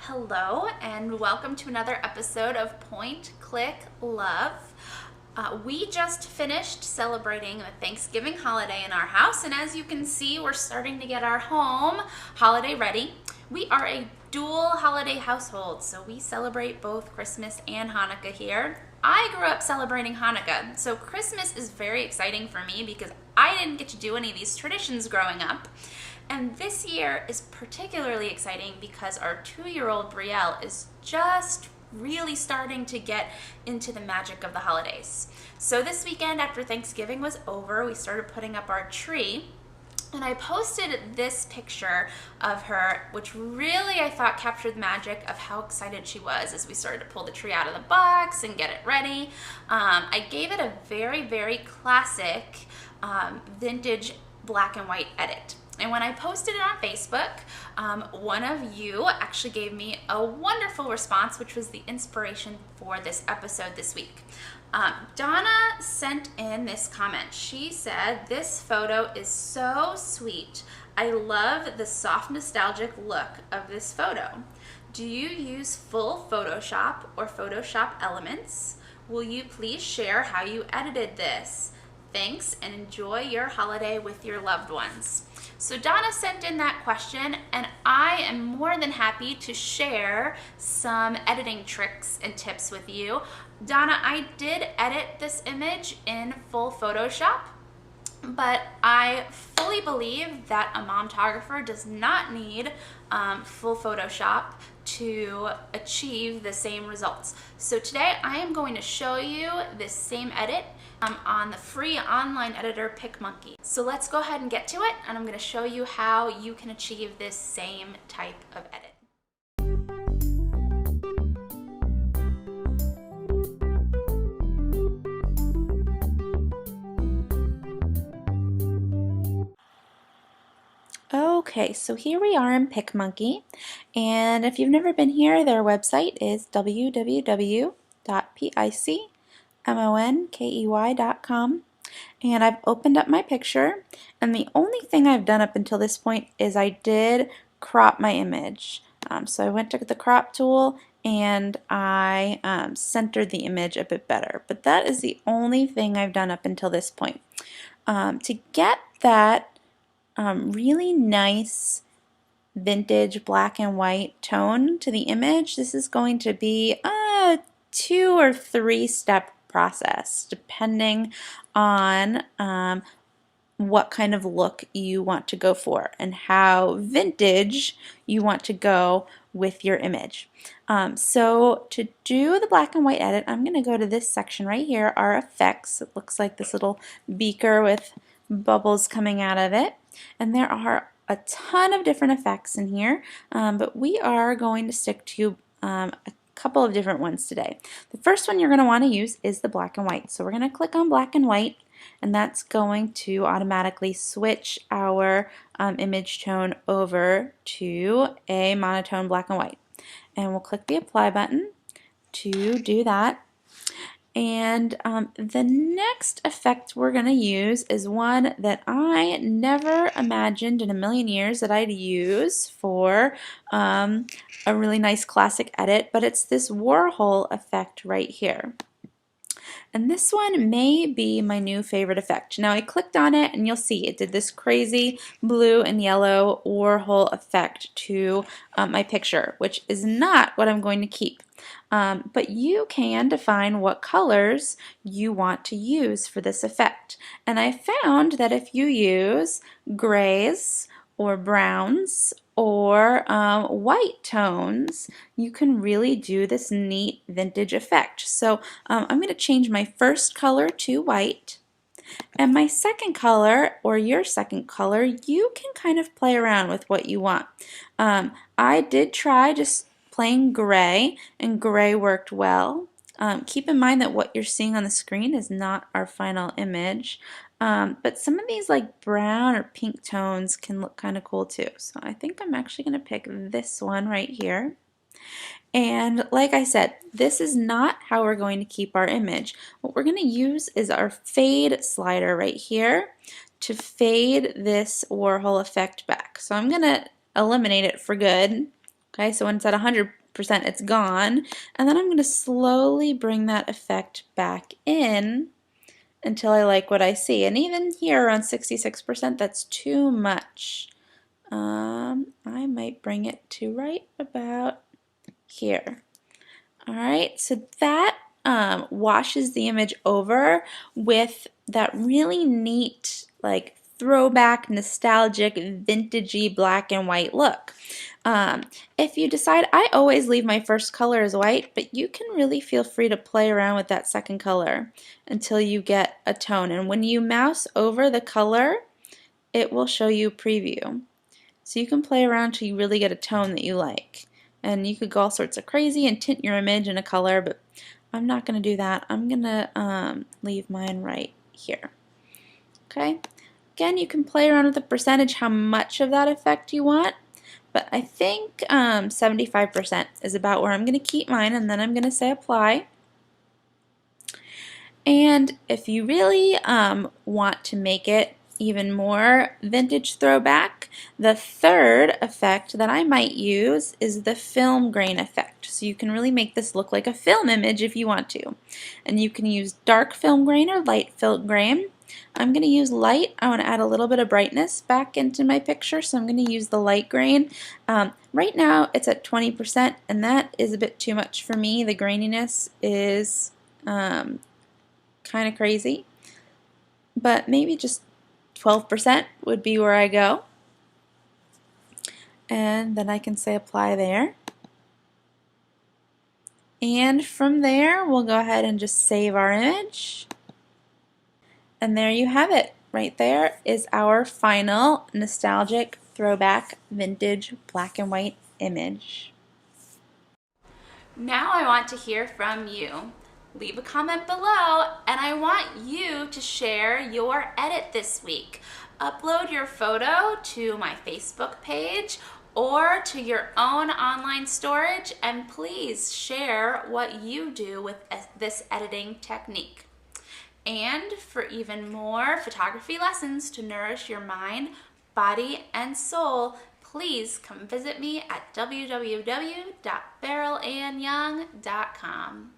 Hello and welcome to another episode of Point Click Love. We just finished celebrating the Thanksgiving holiday in our house, and as you can see, we're starting to get our home holiday ready. We are a dual holiday household, so we celebrate both Christmas and Hanukkah here. I grew up celebrating Hanukkah, so Christmas is very exciting for me because I didn't get to do any of these traditions growing up. And this year is particularly exciting because our 2-year-old Brielle is just really starting to get into the magic of the holidays. So this weekend after Thanksgiving was over, we started putting up our tree. And I posted this picture of her, which really I thought captured the magic of how excited she was as we started to pull the tree out of the box and get it ready. I gave it a very, very classic vintage black and white edit. And when I posted it on Facebook, one of you actually gave me a wonderful response, which was the inspiration for this episode this week. Donna sent in this comment. She said, "This photo is so sweet. I love the soft nostalgic look of this photo. Do you use full Photoshop or Photoshop elements? Will you please share how you edited this? Thanks and enjoy your holiday with your loved ones." So Donna sent in that question, and I am more than happy to share some editing tricks and tips with you. Donna, I did edit this image in full Photoshop, but I fully believe that a momtographer does not need full Photoshop to achieve the same results. So today I am going to show you this same edit on the free online editor PicMonkey. So let's go ahead and get to it, and I'm going to show you how you can achieve this same type of edit. Okay, so here we are in PicMonkey, and if you've never been here, their website is www.picmonkey.com, and I've opened up my picture, and the only thing I've done up until this point is I did crop my image. So I went to the crop tool and I centered the image a bit better, but that is the only thing I've done up until this point. To get that really nice vintage black and white tone to the image, this is going to be a 2 or 3 step process depending on what kind of look you want to go for and how vintage you want to go with your image. So to do the black and white edit, I'm going to go to this section right here, our effects. It looks like this little beaker with bubbles coming out of it. And there are a ton of different effects in here, but we are going to stick to a couple of different ones today. The first one you're going to want to use is the black and white. So we're going to click on black and white, and that's going to automatically switch our image tone over to a monotone black and white. And we'll click the apply button to do that. And the next effect we're going to use is one that I never imagined in a million years that I'd use for a really nice classic edit, but it's this Warhol effect right here. And this one may be my new favorite effect. Now I clicked on it and you'll see it did this crazy blue and yellow Warhol effect to my picture, which is not what I'm going to keep. But you can define what colors you want to use for this effect. And I found that if you use grays or browns or white tones, you can really do this neat vintage effect. So I'm going to change my first color to white, and my second color, or your second color, you can kind of play around with what you want. I did try just plain gray, and gray worked well. Keep in mind that what you're seeing on the screen is not our final image, but some of these like brown or pink tones can look kind of cool too. So I think I'm actually going to pick this one right here. And like I said, this is not how we're going to keep our image. What we're going to use is our fade slider right here to fade this Warhol effect back. So I'm going to eliminate it for good. Okay, so when it's at 100 it's gone. And then I'm going to slowly bring that effect back in until I like what I see. And even here around 66%, that's too much. I might bring it to right about here. All right, so that washes the image over with that really neat, like throwback, nostalgic, vintagey black and white look. If you decide, I always leave my first color as white, but you can really feel free to play around with that second color until you get a tone. And when you mouse over the color, it will show you preview. So you can play around till you really get a tone that you like. And you could go all sorts of crazy and tint your image in a color, but I'm not going to do that. I'm going to leave mine right here. Okay. Again, you can play around with the percentage, how much of that effect you want, but I think 75% is about where I'm going to keep mine, and then I'm going to say apply. And if you really want to make it even more vintage throwback, the third effect that I might use is the film grain effect. So you can really make this look like a film image if you want to. And you can use dark film grain or light film grain. I'm going to use light. I want to add a little bit of brightness back into my picture, so I'm going to use the light grain. Right now it's at 20%, and that is a bit too much for me. The graininess is kind of crazy, but maybe just 12% would be where I go. And then I can say apply there. And from there, we'll go ahead and just save our image. And there you have it. Right there is our final nostalgic throwback vintage black and white image. Now I want to hear from you. Leave a comment below, and I want you to share your edit this week. Upload your photo to my Facebook page or to your own online storage, and please share what you do with this editing technique. And for even more photography lessons to nourish your mind, body, and soul, please come visit me at www.berlyyoung.com.